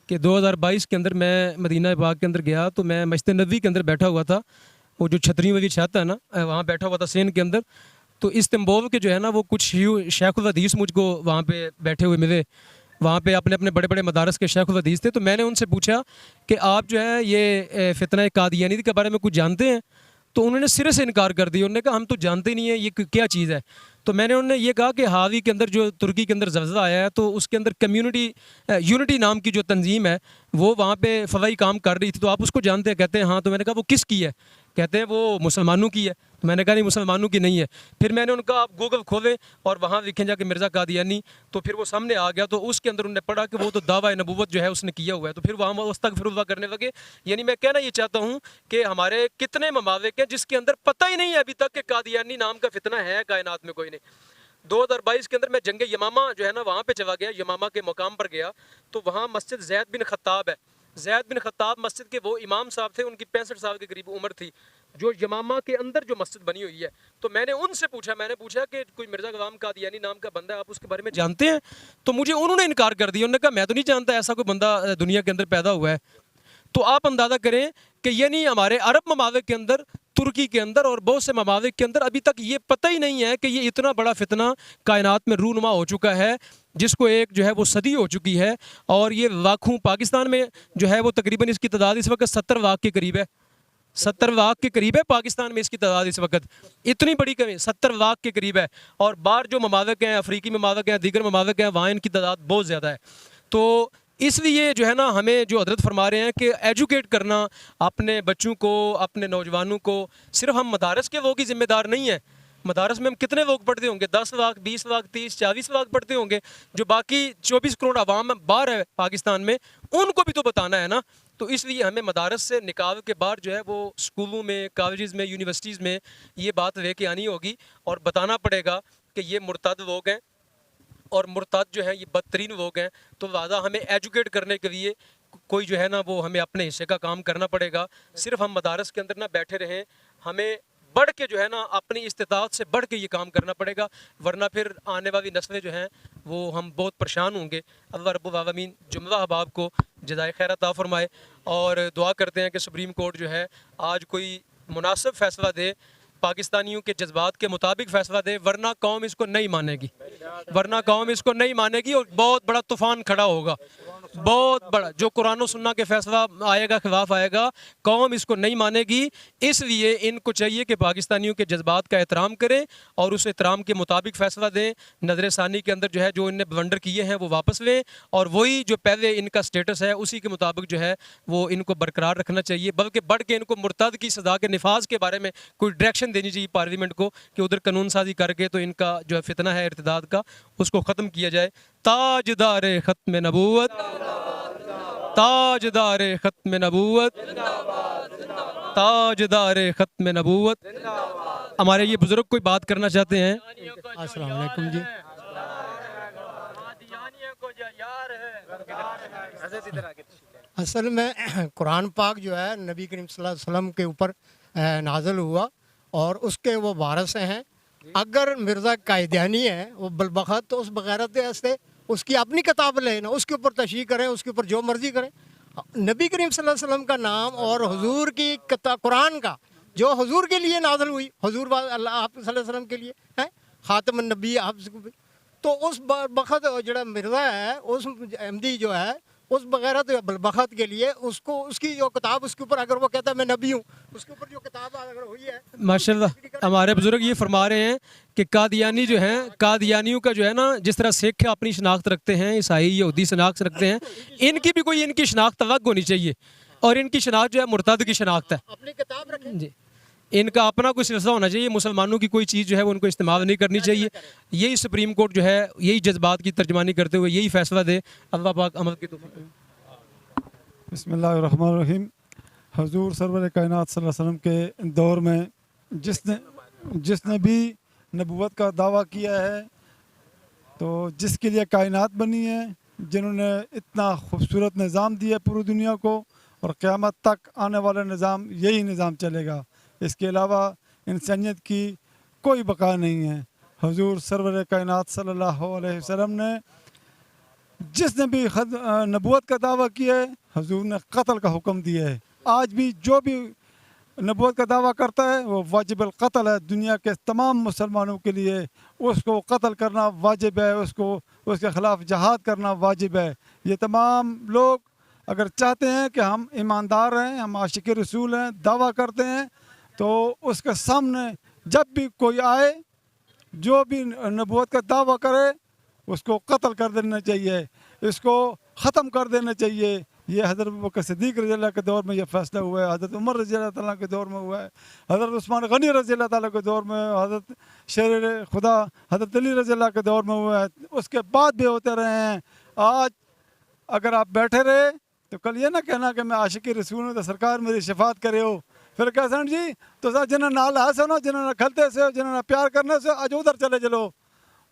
कि 2022 के अंदर मैं मदीना पाक के अंदर गया, तो मैं मस्जिद नबवी के अंदर बैठा हुआ था, वो जो छतरियों वाली छत है ना, वहाँ बैठा हुआ था सेन के अंदर। तो इस्तांबुल के जो है ना वो कुछ शेखुल हदीस मुझको वहाँ पे बैठे हुए मिले, वहाँ पे अपने अपने बड़े बड़े मदारस के शेखुल हदीस थे। तो मैंने उनसे पूछा कि आप जो है ये फितना कादियानी के बारे में कुछ जानते हैं? तो उन्होंने सिरे से इनकार कर दिया, उन्होंने कहा हम तो जानते नहीं है ये क्या चीज़ है। तो मैंने उन्हें ये कहा कि हावी के अंदर जो तुर्की के अंदर ज़लज़ला आया है, तो उसके अंदर कम्युनिटी यूनिटी नाम की जो तंजीम है वो वहाँ पे फवाई काम कर रही थी, तो आप उसको जानते हैं? कहते हैं हाँ। तो मैंने कहा वो किसकी है? कहते हैं वो मुसलमानों की है। तो मैंने कहा नहीं, मुसलमानों की नहीं है। फिर मैंने उनका आप गूगल खोले और वहाँ लिखें जाके मिर्ज़ा कादियानी, तो फिर वो सामने आ गया। तो उसके अंदर उन्होंने पढ़ा कि वो तो दावा नबूवत जो है उसने किया हुआ है। तो फिर वहाँ अस्तगफिरुल्लाह करने लगे। यानी मैं कहना ये चाहता हूँ कि हमारे कितने ममालिक हैं जिसके अंदर पता ही नहीं है अभी तक कि कादियानी नाम का फितना है कायनात में कोई नहीं। 2022 के अंदर मैं जंगे यमामा जो है ना वहाँ पे चला गया, यमामा के मुकाम पर गया, तो वहाँ मस्जिद ज़ैद बिन खत्ताब है। ज़ैद बिन खत्ताब मस्जिद के वो इमाम साहब थे, उनकी 65 साल के करीब उम्र थी, जो यमामा के अंदर जो मस्जिद बनी हुई है। तो मैंने उनसे पूछा, मैंने पूछा कि कोई मिर्ज़ा ग़ुलाम कादियानी नाम का बंदा है, आप उसके बारे में जानते हैं? तो मुझे उन्होंने इनकार कर दिया, उन्होंने कहा मैं तो नहीं जानता ऐसा कोई बंदा दुनिया के अंदर पैदा हुआ है। तो आप अंदाज़ा करें कि यानी हमारे अरब ममालिक के अंदर, तुर्की के अंदर और बहुत से ममालिक के अंदर अभी तक ये पता ही नहीं है कि ये इतना बड़ा फितना कायनात में रूनुमा हो चुका है, जिसको एक जो है वो सदी हो चुकी है। और ये लाखों, पाकिस्तान में जो है वो तकरीबन इसकी तादाद इस वक्त 70 लाख के करीब है, 70 लाख के करीब है पाकिस्तान में इसकी तादाद इस वक्त। इतनी बड़ी कमी, 70 लाख के करीब है। और बाहर जो ममालिक हैं, अफ्रीकी ममालिक हैं, दीगर ममालिक हैं, वहाँ इनकी तादाद बहुत ज़्यादा है। तो इसलिए जो है ना हमें जो हज़रत फरमा रहे हैं कि एजुकेट करना अपने बच्चों को, अपने नौजवानों को, सिर्फ हम मदारस के लोग ही ज़िम्मेदार नहीं है। मदारस में हम कितने लोग पढ़ते होंगे? 10 लाख, 20 लाख, 30, 40 लाख पढ़ते होंगे। जो बाकी 24 करोड़ आवाम बाहर है पाकिस्तान में, उनको भी तो बताना है ना। तो इसलिए हमें मदारस से निकाल के बाहर जो है वो स्कूलों में, कॉलेज़ में, यूनिवर्सिटीज़ में ये बात लेके आनी होगी और बताना पड़ेगा कि ये मुर्तद लोग हैं और मुर्तद जो है ये बदतरीन लोग हैं। तो लिहाजा हमें एजुकेट करने के लिए कोई जो है ना वो हमें अपने हिस्से का काम करना पड़ेगा। सिर्फ हम मदारस के अंदर ना बैठे रहें, हमें बढ़ के जो है ना अपनी इस्तिताअत से बढ़ के ये काम करना पड़ेगा, वरना फिर आने वाली नस्लें जो हैं वो हम बहुत परेशान होंगे। अल्लाह रब्बुल आलमीन जुमला अहबाब को जज़ाए खैर अता फरमाए और दुआ करते हैं कि सुप्रीम कोर्ट जो है आज कोई मुनासिब फ़ैसला दे, पाकिस्तानियों के जज्बात के मुताबिक फ़ैसला दे, वरना कौम इसको नहीं मानेगी, वरना कौम इसको नहीं मानेगी और बहुत बड़ा तूफ़ान खड़ा होगा, बहुत बड़ा। जो कुरान और सुन्ना के फ़ैसला आएगा, खिलाफ आएगा, कौम इसको नहीं मानेगी। इसलिए इनको चाहिए कि पाकिस्तानियों के जज्बात का एहतराम करें और उस एहतराम के मुताबिक फ़ैसला दें। नज़र सानी के अंदर जो है जो इनने ब्लंडर किए हैं वो वापस लें और वही जो पहले इनका स्टेटस है उसी के मुताबिक जो है वो इनको बरकरार रखना चाहिए, बल्कि बढ़ के इनको मुर्तद की सज़ा के नफाज के बारे में कोई डायरेक्शन देनी चाहिए पार्लियामेंट को कि उधर कानून साजी करके तो इनका जो है फितना है इर्तिदाद का उसको ख़त्म किया जाए। ताजदार ख़त्म नबूवत, ताजदार ख़त्म नबूवत, ताजदार ख़त्म नबूवत। हमारे ये बुजुर्ग कोई बात करना चाहते हैं? अस्सलाम वालेकुम जी। असल में कुरान पाक जो है नबी करीम सल्लल्लाहु अलैहि वसल्लम के ऊपर नाज़िल हुआ और उसके वो वारिस हैं। अगर मिर्ज़ा कादियानी है वो बलबखत, तो उस बगैरत ऐसे उसकी अपनी किताब ले ना, उसके ऊपर तशरीह करें, उसके ऊपर जो मर्ज़ी करें। नबी करीम सल्लल्लाहु अलैहि वसल्लम का नाम और हुजूर की कुरान का जो हुजूर के लिए नाज़िल हुई, हुजूर अल्लाह आप सल्लल्लाहु अलैहि वसल्लम के लिए है ख़ातमुन नबी आप, तो उस बखत जो मिर्ज़ा है उस एमडी जो है उस बगैरत बलबखत के लिए उसको उसकी जो किताब उसके ऊपर अगर वो कहता है मैं नबी हूँ, उसके ऊपर जो किताब अगर हुई है माशाल्लाह हमारे बुजुर्ग ये फरमा रहे हैं कि कादियानी जो हैं, कादियानियों का जो है ना जिस तरह सिख अपनी शनाख्त रखते हैं, ईसाई यहूदी शनाख्त रखते हैं, इनकी भी कोई इनकी शनाख्त अलग होनी चाहिए और इनकी शनाख्त जो है मुर्तद की शनाख्त है। अपनी किताब रखें जी, इनका अपना कोई सिलसिला होना चाहिए, मुसलमानों की कोई चीज़ जो है वो उनको इस्तेमाल नहीं करनी चाहिए। यही सुप्रीम कोर्ट जो है यही जज्बात की तर्जमानी करते हुए यही फैसला दे। अल्लाह पाक अमल की तौफीक दे। बिस्मिल्लाहिर्रहमानिर्रहीम। हजूर सरवर कायनात सल्लल्लाहु अलैहि वसल्लम के दौर में जिसने भी नबूवत का दावा किया है, तो जिसके लिए कायनात बनी है, जिन्होंने इतना खूबसूरत निज़ाम दिया पूरी दुनिया को, और क़यामत तक आने वाला निज़ाम यही निज़ाम चलेगा। इसके अलावा इंसानियत की कोई बका नहीं है। हजूर सरवर कायनात सल्लल्लाहु अलैहि वसल्लम ने जिसने भी नबूवत का दावा किया है, हजूर ने कत्ल का हुक्म दिया है। आज भी जो भी नबूवत का दावा करता है वो वाजिबुल क़त्ल है। दुनिया के तमाम मुसलमानों के लिए उसको कत्ल करना वाजिब है, उसके ख़िलाफ़ जहाद करना वाजिब है। ये तमाम लोग अगर चाहते हैं कि हम ईमानदार हैं, हम आशिक रसूल हैं, दावा करते हैं, तो उसके सामने जब भी कोई आए, जो भी नबूवत का दावा करे, उसको कत्ल कर देना चाहिए, इसको ख़त्म कर देना चाहिए। ये हज़रत अबू बकर सिद्दीक़ रज़ी अल्लाह के दौर में ये फ़ैसला हुआ है, हज़रत उमर रज़ी अल्लाह तआला के दौर में हुआ है, हज़रत उस्मान गनी रज़ी अल्लाह तआला के दौर में, हज़रत शेर खुदा हज़रत अली रज़ी अल्लाह के दौर में हुआ है, उसके बाद भी होते रहे हैं। आज अगर आप बैठे रहे तो कल ये ना कहना कि मैं आशिकी रसूल हूँ तो सरकार मेरी शफात करे हो। फिर कहसन जी तो सर जिन्हें नाल है सुनो, जिन्हें खलते से, जिन्हें प्यार करने से अज उधर चले चलो,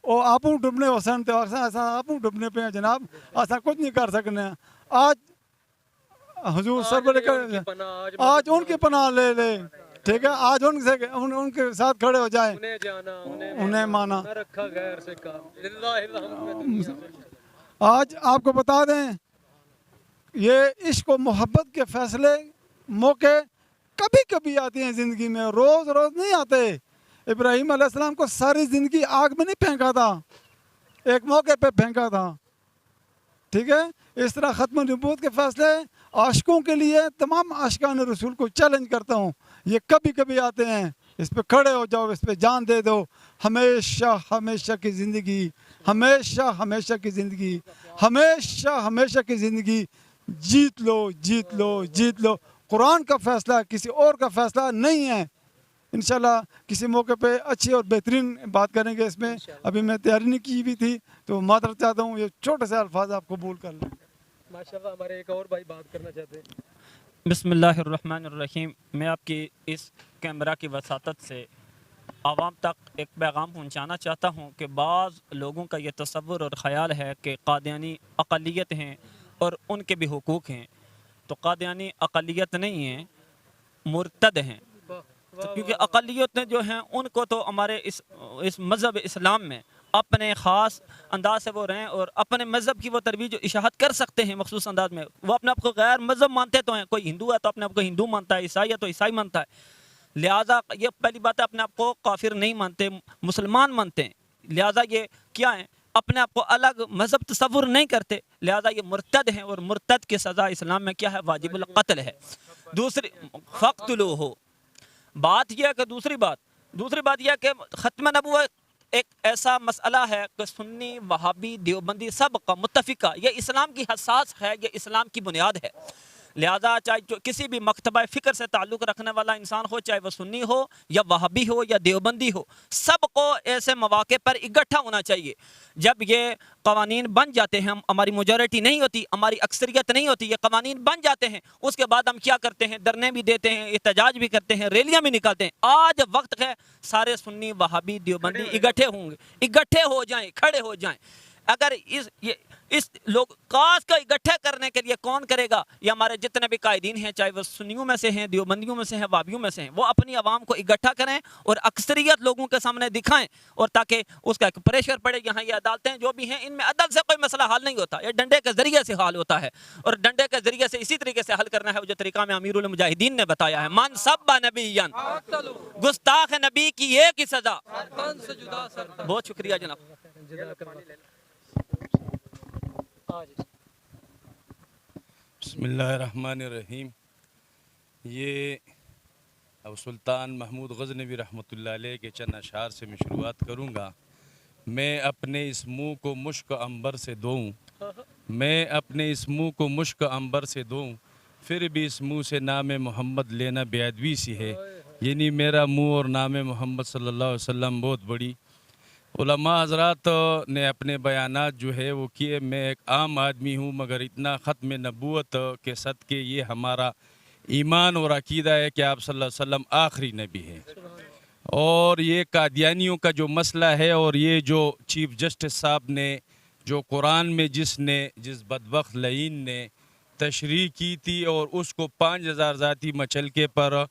वो आपू डुबने हो सन, तो आपू डुबने पे हैं जनाब, असा कुछ नहीं कर सकने। आज हुजूर सरवर आज उनकी पनाह ले ले, ठीक है, आज उनके साथ खड़े हो जाए, उन्हें माना। आज आपको बता दें, ये इश्क और मोहब्बत के फैसले मौके कभी कभी आते हैं ज़िंदगी में, रोज़ रोज़ नहीं आते। इब्राहीम अलैहिस्सलाम को सारी ज़िंदगी आग में नहीं फेंका था, एक मौके पे फेंका था, ठीक है। इस तरह ख़त्म नबूवत के फैसले आशिकों के लिए, तमाम आशिकान रसूल को चैलेंज करता हूँ, ये कभी कभी आते हैं। इस पे खड़े हो जाओ, इस पे जान दे दो। हमेशा हमेशा की ज़िंदगी, हमेशा हमेशा की ज़िंदगी, हमेशा हमेशा की ज़िंदगी जीत लो, जीत लो, जीत लो। कुरान का फ़ैसला किसी और का फ़ैसला नहीं है। इंशाल्लाह किसी मौके पे अच्छी और बेहतरीन बात करेंगे इसमें। अभी मैं तैयारी नहीं की भी थी, तो मादर चाहता हूँ ये छोटे से अल्फाज आप कबूल कर लें। माशाल्लाह हमारे एक और भाई बात करना चाहते हैं। बिस्मिल्लाहिर्रहमानिर्रहीम। मैं आपकी इस कैमरा की वसातत से आवाम तक एक पैगाम पहुंचाना चाहता हूं कि बाज़ लोगों का ये तसव्वुर और ख़याल है कि कादियानी अक़लियत हैं और उनके भी हुकूक हैं। तो कादियानी अक़लियत नहीं हैं, मुर्तद हैं। तो क्योंकि अक़लियतें जो हैं उनको तो हमारे इस मज़हब इस्लाम में अपने ख़ास अंदाज से वो रहें और अपने मज़हब की वो तरवीज इशाहत कर सकते हैं मखसूस अंदाज में। वो अपने आप को गैर मज़हब मानते तो हैं, कोई हिंदू है तो अपने आप को हिंदू मानता है, ईसाई है तो ईसाई मानता है। लिहाजा ये पहली बात है, अपने आप को काफिर नहीं मानते, मुसलमान मानते हैं। लिहाजा ये क्या है, अपने आप को अलग मज़हब तसव्वुर नहीं करते, लिहाजा ये मुर्तद हैं। और मुर्तद की सज़ा इस्लाम में क्या है, वाजिबुल क़त्ल है। दूसरी फ़क़्तुलूहु। बात यह है कि दूसरी बात यह है कि ख़त्म नबूवत एक ऐसा मसला है कि सुन्नी, वहाबी, देवबंदी सब का मुत्तफ़िका, ये इस्लाम की हसास है, ये इस्लाम की बुनियाद है। लिहाजा चाहे जो किसी भी मकतबा फ़िक्र से ताल्लुक़ रखने वाला इंसान हो, चाहे वह सुन्नी हो या वहाबी हो या देवबंदी हो, सबको ऐसे मौक़े पर इकट्ठा होना चाहिए। जब ये क़वानीन बन जाते हैं, हमारी मेजॉरिटी नहीं होती, हमारी अक्सरियत नहीं होती, ये क़वानीन बन जाते हैं, उसके बाद हम क्या करते हैं, धरने भी देते हैं, एहतजाज भी करते हैं, रैलियाँ भी निकालते हैं। आज वक्त है सारे सुन्नी, वहाबी, देवबंदी इकट्ठे होंगे, इकट्ठे हो जाएँ, खड़े हो जाएँ। अगर इस लोग काज का इकट्ठा करने के लिए कौन करेगा, ये हमारे जितने भी कायदीन हैं, चाहे वह सुन्नियों में से हैं, देवबंदियों में से हैं, वाबियों में से हैं, वो अपनी आवाम को इकट्ठा करें और अक्सरियत लोगों के सामने दिखाएं, और ताकि उसका एक प्रेशर पड़े। यहाँ ये अदालतें जो भी हैं, इनमें अदल से कोई मसला हल नहीं होता, ये डंडे के जरिए से हल होता है। और डंडे के जरिए से इसी तरीके से हल करना है जो तरीका में अमीरुल मुजाहिदीन ने बताया है। मन सब्बा नबिय्यन, गुस्ताख नबी की एक ही सजा। बहुत शुक्रिया जनाब। बिस्मिल्लाहिर्रहमानिर्रहीम। ये अब सुल्तान महमूद गज़नवी रहमतुल्लाह अलैह के चंद अशार से मैं शुरुआत करूँगा। मैं अपने इस मुँह को मुश्क अंबर से दूँ, मैं अपने इस मुँह को मुश्क अंबर से दूँ, फिर भी इस मुँह से नाम मोहम्मद लेना बेअदबी सी है। यानी मेरा मुँह और नाम मोहम्मद सल्लल्लाहु अलैहि वसल्लम बहुत बड़ी। उलमा हज़रात ने अपने बयानात जो है वो किए। मैं एक आम आदमी हूँ, मगर इतना ख़त्म नबूवत के सदक़े ये हमारा ईमान और अकीदा है कि आप सल्लल्लाहु अलैहि वसल्लम आखिरी नबी हैं। और ये कादियानियों का जो मसला है, और ये जो चीफ़ जस्टिस साहब ने जो कुरान में जिस बदबख्त लईन ने तशरीह की थी और उसको 5000 ज़ाती मचलके पर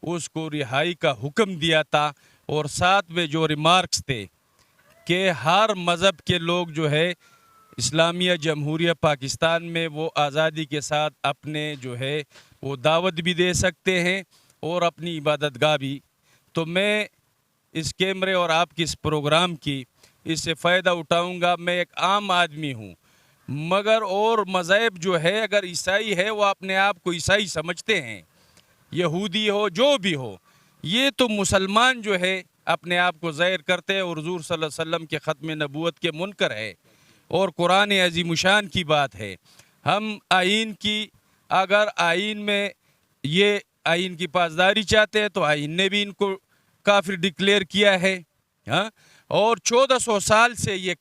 उसको रिहाई का हुक्म दिया था, और साथ में जो रिमार्क्स थे कि हर मज़हब के लोग जो है इस्लामिया जमहूरिया पाकिस्तान में वो आज़ादी के साथ अपने जो है वो दावत भी दे सकते हैं और अपनी इबादतगाह भी। तो मैं इस कैमरे और आपकी इस प्रोग्राम की इससे फ़ायदा उठाऊंगा। मैं एक आम आदमी हूँ, मगर और मज़हब जो है, अगर ईसाई है वो अपने आप को ईसाई समझते हैं, यहूदी हो जो भी हो, ये तो मुसलमान जो है अपने आप को ज़ाहिर करते हैं और हुज़ूर सल्लल्लाहु अलैहि वसल्लम के ख़त्म नबूवत के मुनकर है और कुरान अज़ीमुशान की बात है। हम आइन की, अगर आइन में ये आइन की पासदारी चाहते हैं तो आइन ने भी इनको काफिर डिक्लेयर किया है। हाँ, और 1400 साल से ये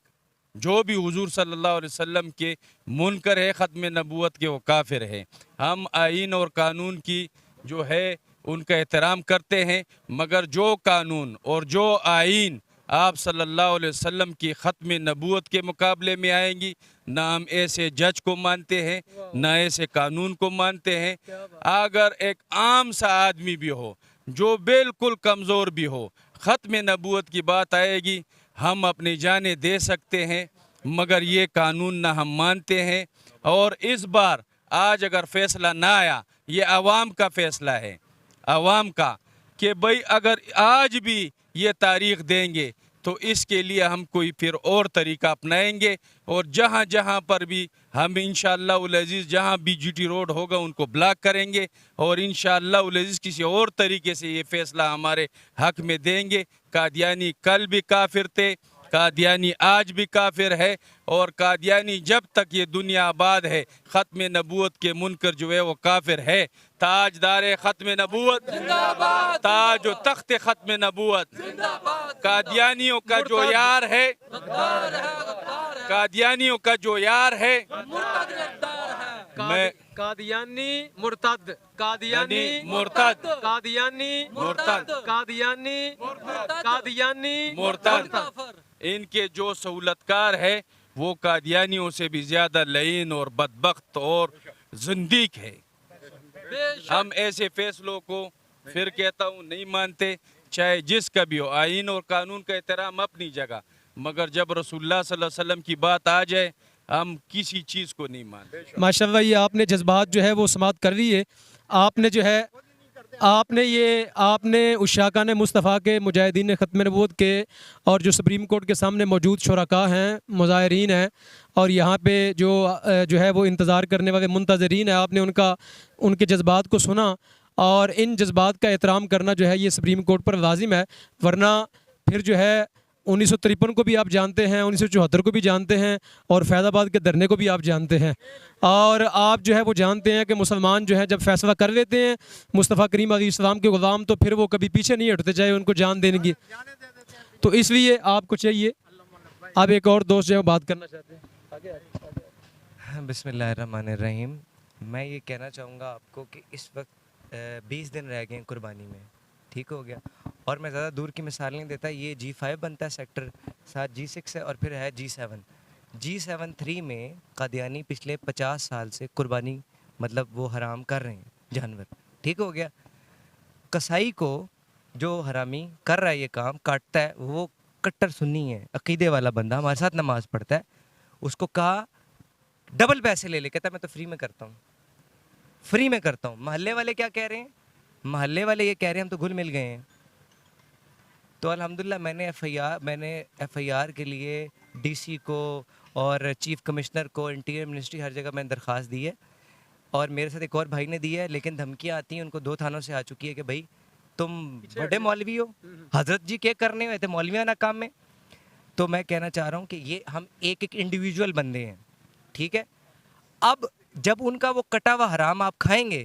जो भी हुजूर सल्लल्लाहु अलैहि वसल्लम के मुनकर है ख़त्म नबूवत के, वो काफिर है। हम आइन और कानून की जो है उनका एहतराम करते हैं, मगर जो कानून और जो आइन आप सल्लल्लाहु अलैहि वसल्लम की ख़त्म नबूवत के मुकाबले में आएंगी, ना हम ऐसे जज को मानते हैं ना ऐसे कानून को मानते हैं। अगर एक आम सा आदमी भी हो जो बिल्कुल कमज़ोर भी हो, ख़त्म नबूवत की बात आएगी, हम अपनी जानें दे सकते हैं, मगर ये कानून ना हम मानते हैं। और इस बार आज अगर फ़ैसला ना आया, ये आवाम का फ़ैसला है, आवाम का, कि भाई अगर आज भी ये तारीख़ देंगे तो इसके लिए हम कोई फिर और तरीका अपनाएंगे, और जहाँ जहाँ पर भी हम इंशाअल्लाह अज़ीज़ जहाँ भी GT रोड होगा उनको ब्लॉक करेंगे, और इंशाअल्लाह अज़ीज़ किसी और तरीके से ये फ़ैसला हमारे हक़ में देंगे। कादियानी कल भी काफिर थे, कादियानी आज भी काफिर है, और कादियानी जब तक ये दुनिया आबाद है ख़त्म नबूवत के मुनकर जो है वो काफिर है। ताजदार ख़त्म नबूवत जिंदाबाद, ताज व तख्त ख़त्म नबूवत जिंदाबाद। कादियानियों का जो यार है, कादियानियों का जो यार है, मैं कादियानी मुर्तद, कादियानी मुर्तद, कादियानी मुर्तद, कादियानी कादियानी मुर्तद। इनके जो सहूलतकार है वो कादियानियों से भी ज़्यादा लईन और बदबख्त और ज़िंदीक है। हम ऐसे फैसलों को फिर कहता हूँ नहीं मानते, चाहे जिसका भी हो। आइन और कानून का एहतराम अपनी जगह, मगर जब रसूलुल्लाह सल्लल्लाहु अलैहि वसल्लम की बात आ जाए हम किसी चीज़ को नहीं मानते। माशाल्लाह, ये आपने जज्बात जो है वो समात कर दी है। आपने जो है आपने उशाकान मुस्तफ़ा के, मुजाहिदीन ख़त्म नबूवत के, और जो सुप्रीम कोर्ट के सामने मौजूद शुरका हैं, मुज़ाहिरीन हैं, और यहाँ पे जो है वो इंतज़ार करने वाले मुंतज़रीन हैं, आपने उनके जज्बात को सुना, और इन जज्बात का एहतराम करना जो है ये सुप्रीम कोर्ट पर लाजिम है। वरना फिर जो है 1953 को भी आप जानते हैं, 1974 को भी जानते हैं, और फैज़ाबाद के धरने को भी आप जानते हैं, और आप जो है वो जानते हैं कि मुसलमान जो है जब फैसला कर लेते हैं मुस्तफ़ा करीम अलैहिस्सलाम के ग़ुलाम, तो फिर वो कभी पीछे नहीं हटते, चाहे उनको जान देने की। तो इसलिए आपको चाहिए, आप एक और दोस्त जो है बात करना चाहते हैं। बिस्मिल्लाहिर्रहमानिर्रहीम। मैं ये कहना चाहूँगा आपको कि इस वक्त 20 दिन रह गए हैं कुर्बानी में, ठीक हो गया। और मैं ज़्यादा दूर की मिसाल नहीं देता, ये G5 बनता है सेक्टर 7, G6 है, और फिर है G7। G7 3 में कादियानी पिछले 50 साल से कुर्बानी मतलब वो हराम कर रहे हैं जानवर, ठीक हो गया। कसाई को जो हरामी कर रहा है ये काम, काटता है, वो कट्टर सुन्नी है, अकीदे वाला बंदा, हमारे साथ नमाज़ पढ़ता है, उसको कहा डबल पैसे ले ले, कहता मैं तो फ्री में करता हूँ, फ्री में करता हूँ। मोहल्ले वाले क्या कह रहे हैं? मोहल्ले वाले ये कह रहे हैं हम तो घुल मिल गए हैं। तो अल्हम्दुलिल्लाह मैंने एफआईआर के लिए डीसी को और चीफ कमिश्नर को, इंटीरियर मिनिस्ट्री, हर जगह मैंने दरख्वास्त दी है, और मेरे साथ एक और भाई ने दी है, लेकिन धमकियाँ आती हैं, उनको 2 थानों से आ चुकी है कि भाई तुम बड़े मौलवी हो, हजरत जी क्या करने हुए थे मौलविया ना काम में। तो मैं कहना चाह रहा हूँ कि ये हम एक एक इंडिविजुअल बंदे हैं, ठीक है। अब जब उनका वो कटा हुआ हराम आप खाएंगे,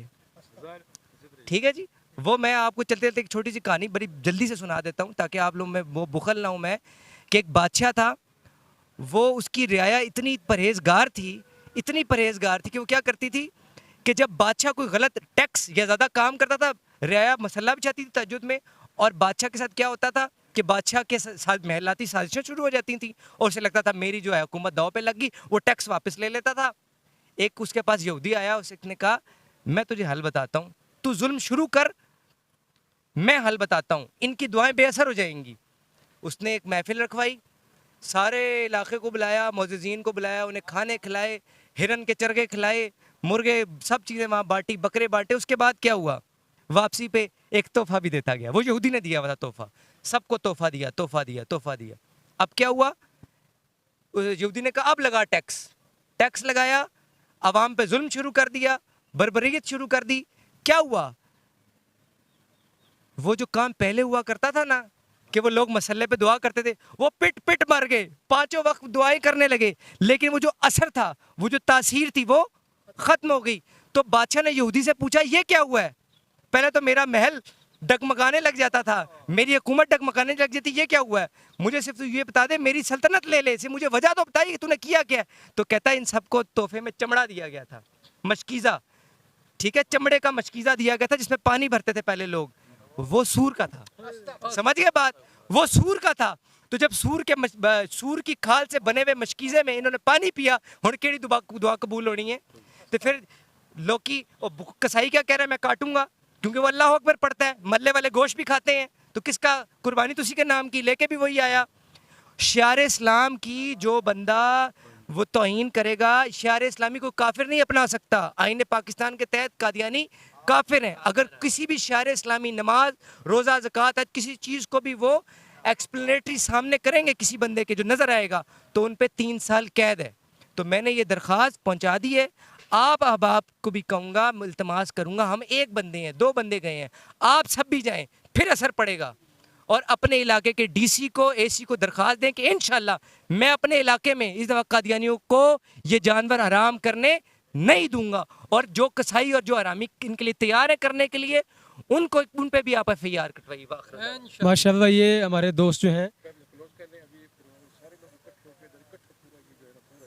ठीक है जी, वो मैं आपको चलते चलते एक छोटी सी कहानी बड़ी जल्दी से सुना देता हूँ ताकि आप लोग में वो बुखल ना हूँ मैं, कि एक बादशाह था, वो उसकी रियाया इतनी परहेजगार थी, इतनी परहेजगार थी कि वो क्या करती थी कि जब बादशाह कोई गलत टैक्स या ज़्यादा काम करता था, रियाया मसल्ला भी चाहती थी तहज्जुद में, और बादशाह के साथ क्या होता था कि बादशाह के साथ महलाती साजिशें शुरू हो जाती थी और उसे लगता था मेरी जो है हुकूमत दाव पे लग गई, वो टैक्स वापस ले लेता था। एक उसके पास यहूदी आया, उसने कहा मैं तुझे हल बताता हूँ, तू जुल्म शुरू कर, मैं हल बताता हूँ, इनकी दुआएं बेअसर हो जाएंगी। उसने एक महफिल रखवाई, सारे इलाके को बुलाया, मोअज़्ज़िज़ीन को बुलाया, उन्हें खाने खिलाए, हिरन के चरगे खिलाए, मुर्गे, सब चीज़ें वहाँ बांटी, बकरे बांटे। उसके बाद क्या हुआ, वापसी पे एक तोहफा भी देता गया, वो यहूदी ने दिया हुआ था तोहफा, सबको तोहफा दिया, तोहफा दिया, तोहफा दिया। अब क्या हुआ, यहूदी ने कहा अब लगा टैक्स, टैक्स लगाया, अवाम पे जुल्म शुरू कर दिया, बर्बरियत शुरू कर दी। क्या हुआ, वो जो काम पहले हुआ करता था ना कि वो लोग मसल्ले पे दुआ करते थे, वो पिट पिट मर गए, पांचों वक्त दुआएं करने लगे, लेकिन वो जो असर था, वो जो तासीर थी, वो खत्म हो गई। तो बादशाह ने यहूदी से पूछा ये क्या हुआ है, पहले तो मेरा महल डगमगाने लग जाता था, मेरी हुकूमत डगमगाने लग जाती, ये क्या हुआ है, मुझे सिर्फ ये बता दे, मेरी सल्तनत ले ले, सिर्फ मुझे वजह तो बताइए कि तूने किया क्या है। तो कहता है इन सबको तोहफे में चमड़ा दिया गया था, मशकीज़ा, ठीक है, चमड़े का मशकीज़ा दिया गया था जिसमें पानी भरते थे पहले लोग, वो सूर का था, समझ गए बात, वो सूर का था। तो जब सूर की खाल से बने हुए मशकीज़े में इन्होंने पानी पिया, हुण केड़ी दुआ कबूल होनी है। तो फिर लोकी और कसाई क्या कह रहा है, मैं काटूंगा, क्योंकि वो अल्लाह अकबर पढ़ता है, मल्ले वाले गोश्त भी खाते हैं, तो किसका कुर्बानी तो उसी के नाम की, लेके भी वही आया। शियार इस्लाम की जो बंदा वो तौहीन करेगा, शियार इस्लामी को काफिर नहीं अपना सकता, आईने पाकिस्तान के तहत कादियानी काफिर हैं। अगर किसी भी शियार इस्लामी नमाज, रोज़ा, ज़कात, किसी चीज़ को भी वो एक्सप्लेनेटरी सामने करेंगे किसी बंदे के जो नज़र आएगा, तो उन पे 3 साल कैद है। तो मैंने ये दरख्वास्त पहुंचा दी है, आप अहबाब को भी कहूँगा, इल्तमास करूँगा, हम एक बंदे हैं, 2 बंदे गए हैं, आप सब भी जाएं, फिर असर पड़ेगा। और अपने इलाके के डीसी को, एसी को दरख्वास्त दें कि इंशाल्लाह मैं अपने इलाके में इस दफ़ा कादियानियों को ये जानवर हराम करने नहीं दूंगा, और जो कसाई और जो हरामी इनके लिए तैयार है करने के लिए, उनको उन पे भी आप FIR कटवाइए। माशाल्लाह, ये हमारे दोस्त जो हैं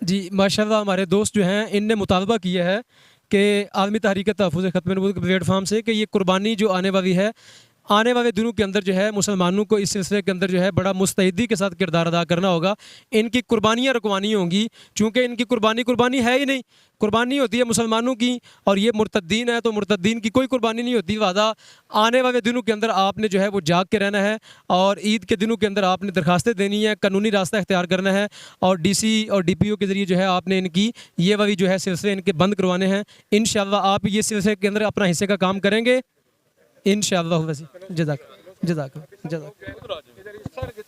जी, माशाल्लाह हमारे दोस्त जो हैं इनने मुतालबा किया है कि आलमी तहरीक तहफ़्फ़ुज़ ख़त्म नबूवत के प्लेटफार्म से कि ये कुर्बानी जो आने वाली है, आने वाले दिनों के अंदर जो है मुसलमानों को इस सिलसिले के अंदर जो है बड़ा मुस्तैदी के साथ किरदार अदा करना होगा। इनकी कुर्बानियाँ रुकवानी होंगी, चूँकि इनकी कुर्बानी है ही नहीं, कुर्बानी होती है मुसलमानों की, और ये मुर्तद्दीन है तो मुर्तद्दीन की कोई कुर्बानी नहीं होती। वादा आने वाले दिनों के अंदर आपने जो है वो जाग के रहना है, और ईद के दिनों के अंदर आपने दरखास्तें देनी है, कानूनी रास्ता इख्तियार करना है, और DC और DPO के ज़रिए जो है आपने इनकी ये वाली जो है सिलसिले इनके बंद करवाने हैं। इंशाअल्लाह आप ये सिलसिले के अंदर अपना हिस्से का काम करेंगे इंशाअल्लाह। जज़ाक जज़ाक जज़ाक।